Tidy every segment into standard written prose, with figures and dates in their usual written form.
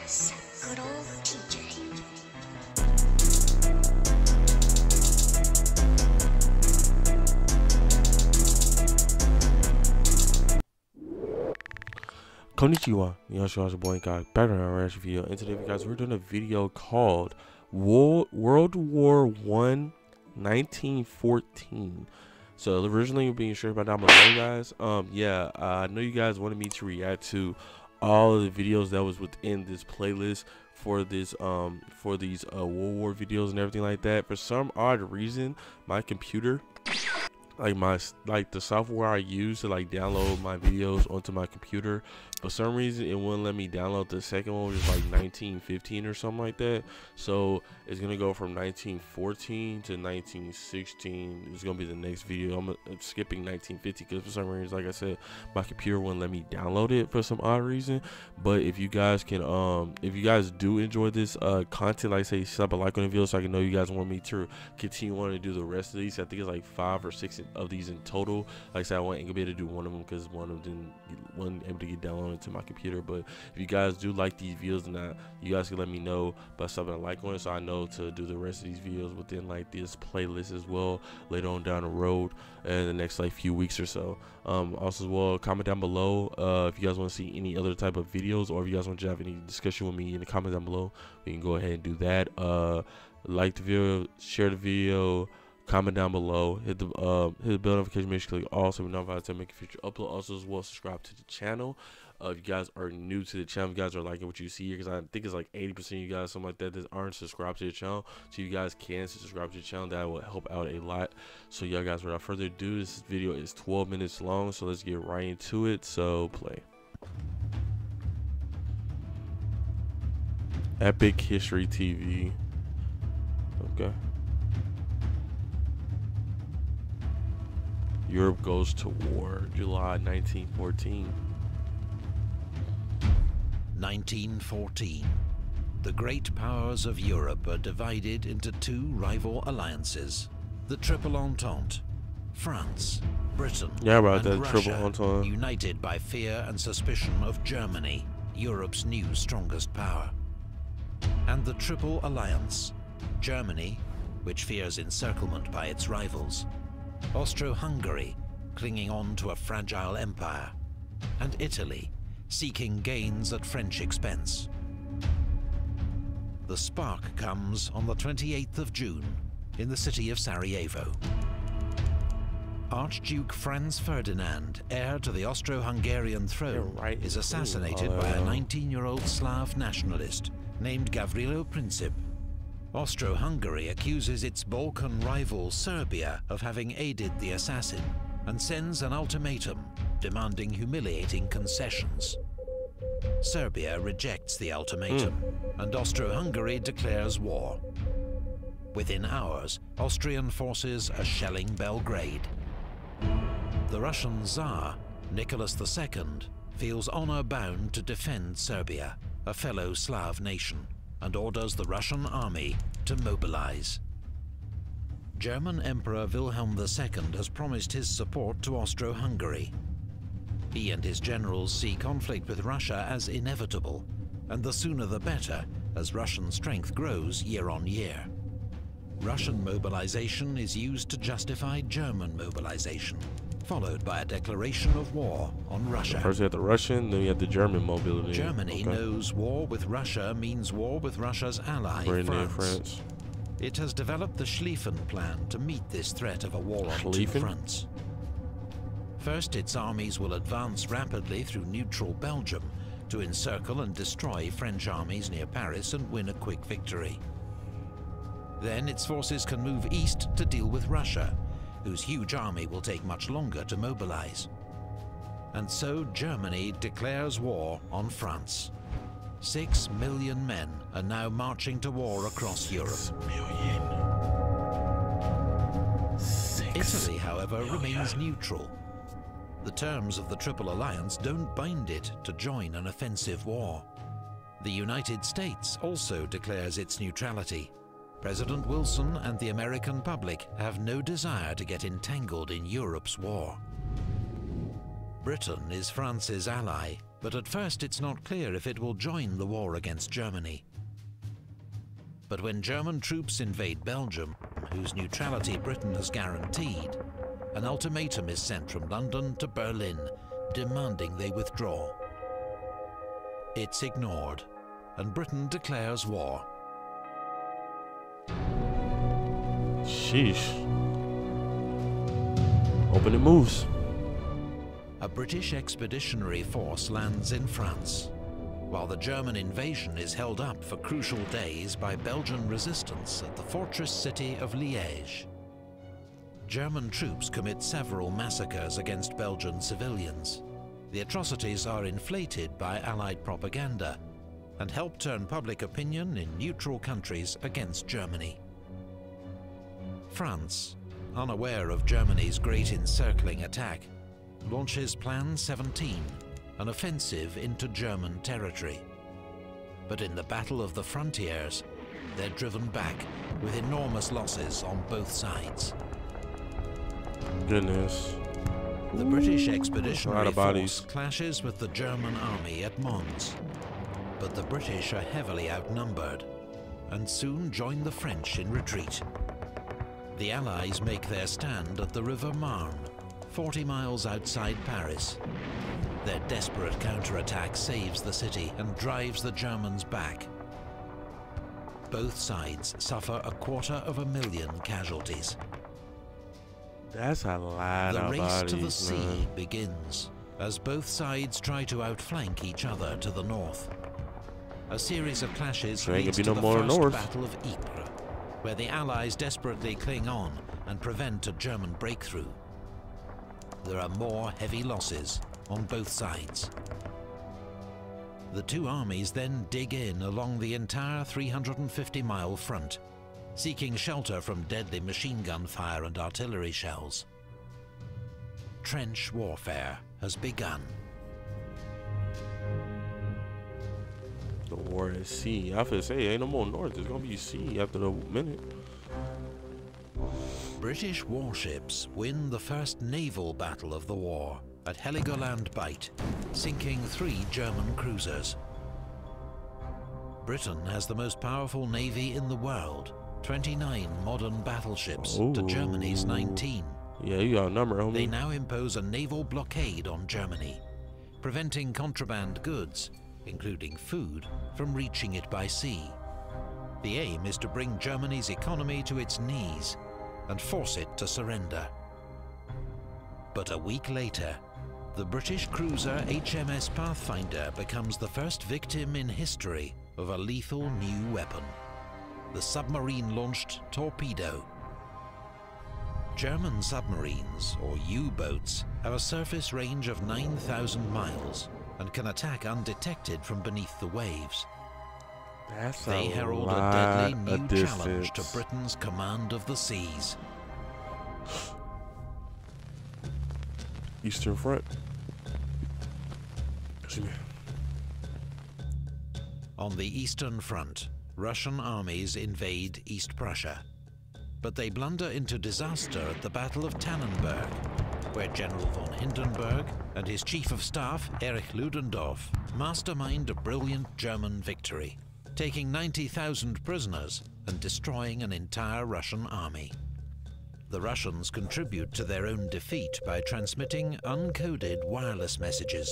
Yes, good old TJ. Konnichiwa, your boy INCOG, back on our reaction video, and today guys we're doing a video called World War I 1914. So originally being sure about down below, guys. I know you guys wanted me to react to all of the videos that was within this playlist for this for these World War videos and everything like that. For some odd reason, my computer, like the software I use to download my videos onto my computer, for some reason it wouldn't let me download the second one, which is 1915 or something like that. So it's gonna go from 1914 to 1916. It's gonna be the next video. I'm skipping 1950 because for some reason, like I said, my computer wouldn't let me download it for some odd reason. But if you guys can if you guys do enjoy this content, like say slap a like on the video so I can know you guys want me to continue wanting to do the rest of these. I think it's like 5 or 6 of these in total. Like I said, I wasn't be able to do one of them because one of them wasn't able to get downloaded to my computer. But if you guys do like these videos, and you guys can let me know by slapping a like on it so I know to do the rest of these videos within this playlist as well later on down the road in the next few weeks or so. Also as well, comment down below if you guys want to see any other type of videos, or if you guys want to have any discussion with me in the comments down below. We can go ahead and do that. Like the video, share the video, comment down below, hit the bell notification, make sure you click all so we know about to make a future upload. Also as well, subscribe to the channel. If you guys are new to the channel, if you guys are liking what you see here, because I think it's 80% of you guys, something like that aren't subscribed to the channel. So you guys can subscribe to the channel. That will help out a lot. So y'all guys, without further ado, this video is 12 minutes long, so let's get right into it. So play. Epic History TV. Okay. Europe goes to war, July 1914. 1914. The great powers of Europe are divided into two rival alliances: the Triple Entente, France, Britain, and Russia, united by fear and suspicion of Germany, Europe's new strongest power. And the Triple Alliance: Germany, which fears encirclement by its rivals; Austria-Hungary, clinging on to a fragile empire; and Italy, seeking gains at French expense. The spark comes on the 28th of June in the city of Sarajevo. Archduke Franz Ferdinand, heir to the Austro-Hungarian throne, is assassinated by a 19-year-old Slav nationalist named Gavrilo Princip. Austro-Hungary accuses its Balkan rival Serbia of having aided the assassin and sends an ultimatum demanding humiliating concessions. Serbia rejects the ultimatum, and Austro-Hungary declares war. Within hours, Austrian forces are shelling Belgrade. The Russian Tsar, Nicholas II, feels honor-bound to defend Serbia, a fellow Slav nation, and orders the Russian army to mobilize. German Emperor Wilhelm II has promised his support to Austro-Hungary. He and his generals see conflict with Russia as inevitable, and the sooner the better, as Russian strength grows year on year. Russian mobilization is used to justify German mobilization, followed by a declaration of war on Russia. First you have the Russian, then you have the German mobility. Germany knows war with Russia means war with Russia's ally, France. It has developed the Schlieffen Plan to meet this threat of a war on two fronts. First, its armies will advance rapidly through neutral Belgium to encircle and destroy French armies near Paris and win a quick victory. Then its forces can move east to deal with Russia, whose huge army will take much longer to mobilize. And so Germany declares war on France. 6 million men are now marching to war across Europe. 6 million. Italy, however, remains neutral. The terms of the Triple Alliance don't bind it to join an offensive war. The United States also declares its neutrality. President Wilson and the American public have no desire to get entangled in Europe's war. Britain is France's ally, but at first it's not clear if it will join the war against Germany. But when German troops invade Belgium, whose neutrality Britain has guaranteed, an ultimatum is sent from London to Berlin, demanding they withdraw. It's ignored, and Britain declares war. Sheesh. Hoping it moves. A British expeditionary force lands in France, while the German invasion is held up for crucial days by Belgian resistance at the fortress city of Liège. German troops commit several massacres against Belgian civilians. The atrocities are inflated by Allied propaganda and help turn public opinion in neutral countries against Germany. France, unaware of Germany's great encircling attack, launches Plan 17, an offensive into German territory. But in the Battle of the Frontiers, they're driven back with enormous losses on both sides. Goodness. The British expeditionary force clashes with the German army at Mons, but the British are heavily outnumbered and soon join the French in retreat. The Allies make their stand at the River Marne, 40 miles outside Paris. Their desperate counterattack saves the city and drives the Germans back. Both sides suffer 250,000 casualties. That's a lot of bodies. The race to the sea begins as both sides try to outflank each other to the north. A series of clashes leads to the first Battle of Ypres, where the Allies desperately cling on and prevent a German breakthrough. There are more heavy losses on both sides. The two armies then dig in along the entire 350-mile front, seeking shelter from deadly machine gun fire and artillery shells. Trench warfare has begun. The war at sea. I feel say ain't no more north. There's gonna be sea after the minute. British warships win the first naval battle of the war at Heligoland Bight, sinking 3 German cruisers. Britain has the most powerful navy in the world, 29 modern battleships to Germany's 19. Yeah, you got a number, homie. They now impose a naval blockade on Germany, preventing contraband goods, including food, from reaching it by sea. The aim is to bring Germany's economy to its knees and force it to surrender. But a week later, the British cruiser HMS Pathfinder becomes the first victim in history of a lethal new weapon, the submarine-launched torpedo. German submarines, or U-boats, have a surface range of 9,000 miles and can attack undetected from beneath the waves. They herald a deadly new challenge to Britain's command of the seas. Eastern Front. Excuse me. On the Eastern Front, Russian armies invade East Prussia, but they blunder into disaster at the Battle of Tannenberg, where General von Hindenburg and his Chief of Staff, Erich Ludendorff, mastermind a brilliant German victory, taking 90,000 prisoners and destroying an entire Russian army. The Russians contribute to their own defeat by transmitting uncoded wireless messages.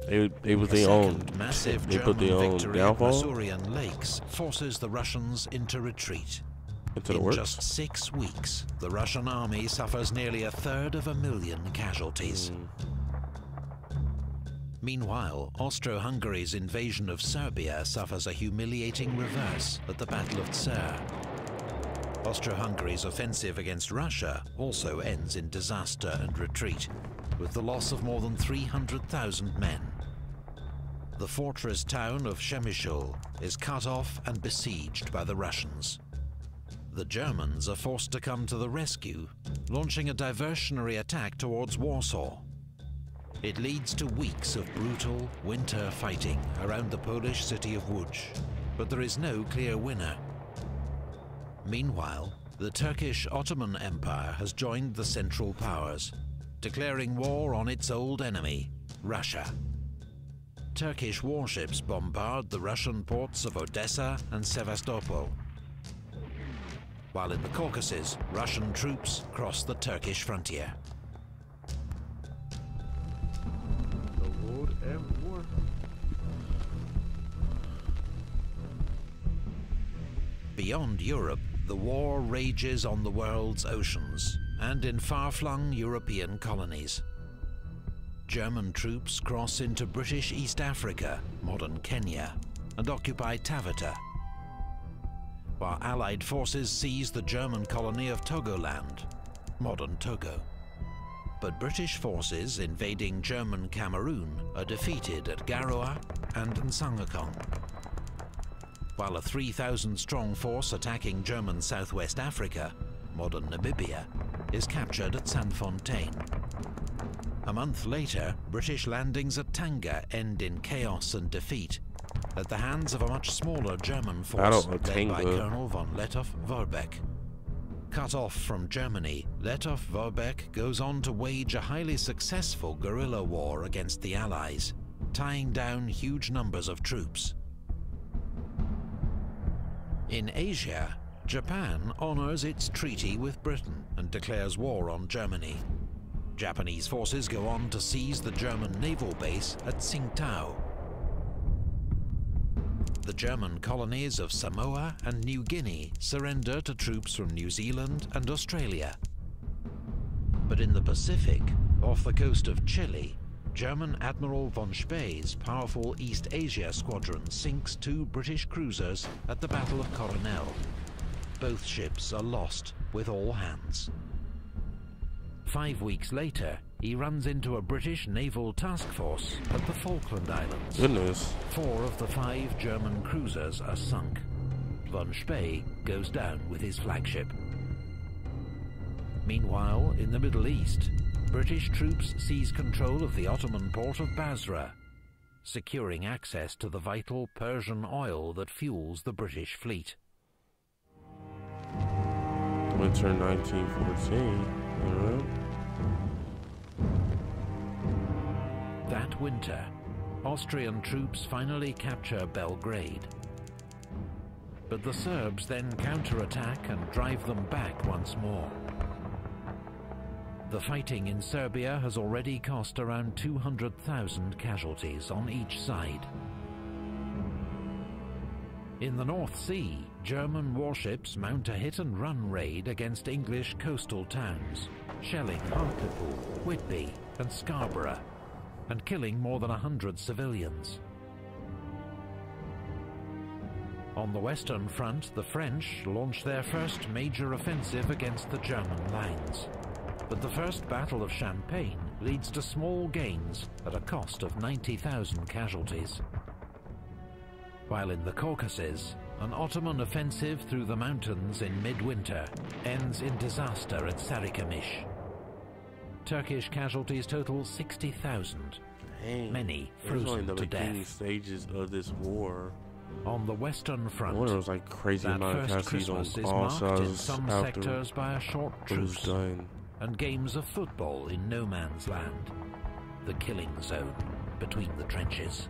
They was their own. Massive they German put their own victory downfall. at Masurian Lakes forces the Russians into retreat. In just 6 weeks, the Russian army suffers nearly 1/3 casualties. Meanwhile, Austro-Hungary's invasion of Serbia suffers a humiliating reverse at the Battle of Tser. Austro-Hungary's offensive against Russia also ends in disaster and retreat, with the loss of more than 300,000 men. The fortress town of Przemysl is cut off and besieged by the Russians. The Germans are forced to come to the rescue, launching a diversionary attack towards Warsaw. It leads to weeks of brutal winter fighting around the Polish city of Łódź, but there is no clear winner. Meanwhile, the Turkish Ottoman Empire has joined the Central Powers, declaring war on its old enemy, Russia. Turkish warships bombard the Russian ports of Odessa and Sevastopol, while in the Caucasus, Russian troops cross the Turkish frontier. The Lord at war. Beyond Europe, the war rages on the world's oceans and in far-flung European colonies. German troops cross into British East Africa, modern Kenya, and occupy Taveta, while Allied forces seize the German colony of Togoland, modern Togo. But British forces invading German Cameroon are defeated at Garoua and Nsangakong, while a 3,000-strong force attacking German Southwest Africa, modern Namibia, is captured at Sanfontaine. A month later, British landings at Tanga end in chaos and defeat at the hands of a much smaller German force led by Colonel von Lettow-Vorbeck. Cut off from Germany, Lettow-Vorbeck goes on to wage a highly successful guerrilla war against the Allies, tying down huge numbers of troops. In Asia, Japan honors its treaty with Britain and declares war on Germany. Japanese forces go on to seize the German naval base at Tsingtao. The German colonies of Samoa and New Guinea surrender to troops from New Zealand and Australia. But in the Pacific, off the coast of Chile, German Admiral von Spee's powerful East Asia squadron sinks 2 British cruisers at the Battle of Coronel. Both ships are lost with all hands. 5 weeks later, he runs into a British naval task force at the Falkland Islands. Goodness. 4 of the 5 German cruisers are sunk. Von Spee goes down with his flagship. Meanwhile, in the Middle East, British troops seize control of the Ottoman port of Basra, securing access to the vital Persian oil that fuels the British fleet. Winter 1914. Alright. That winter, Austrian troops finally capture Belgrade. But the Serbs then counterattack and drive them back once more. The fighting in Serbia has already cost around 200,000 casualties on each side. In the North Sea, German warships mount a hit-and-run raid against English coastal towns, shelling Hartlepool, Whitby and Scarborough, and killing more than 100 civilians. On the Western Front, the French launched their first major offensive against the German lines. But the First Battle of Champagne leads to small gains at a cost of 90,000 casualties. While in the Caucasus, an Ottoman offensive through the mountains in midwinter ends in disaster at Sarikamish. Turkish casualties total 60,000, many frozen to death. Stages of this war. On the Western Front, it was like crazy that amount of first casualties Christmas is on all marked in sides some after sectors by a short it was truce done. and games of football in no man's land, the killing zone between the trenches.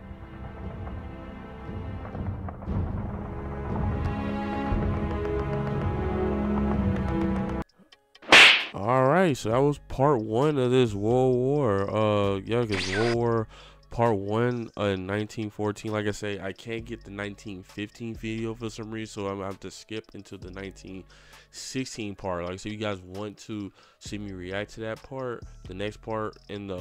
Alright, so that was part 1 of this World War. Yeah, because World War part 1 in 1914. Like I say, I can't get the 1915 video for some reason, so I'm gonna have to skip into the 1916 part. Like, so you guys want to see me react to that part, the next part in the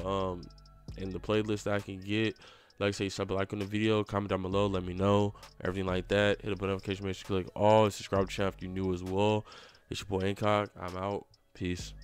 playlist that I can get. Like I say, sub a like on the video, comment down below, let me know, everything like that. Hit the notification, make sure you click all, subscribe to the channel if you're new as well. It's your boy INCOG. I'm out. Peace.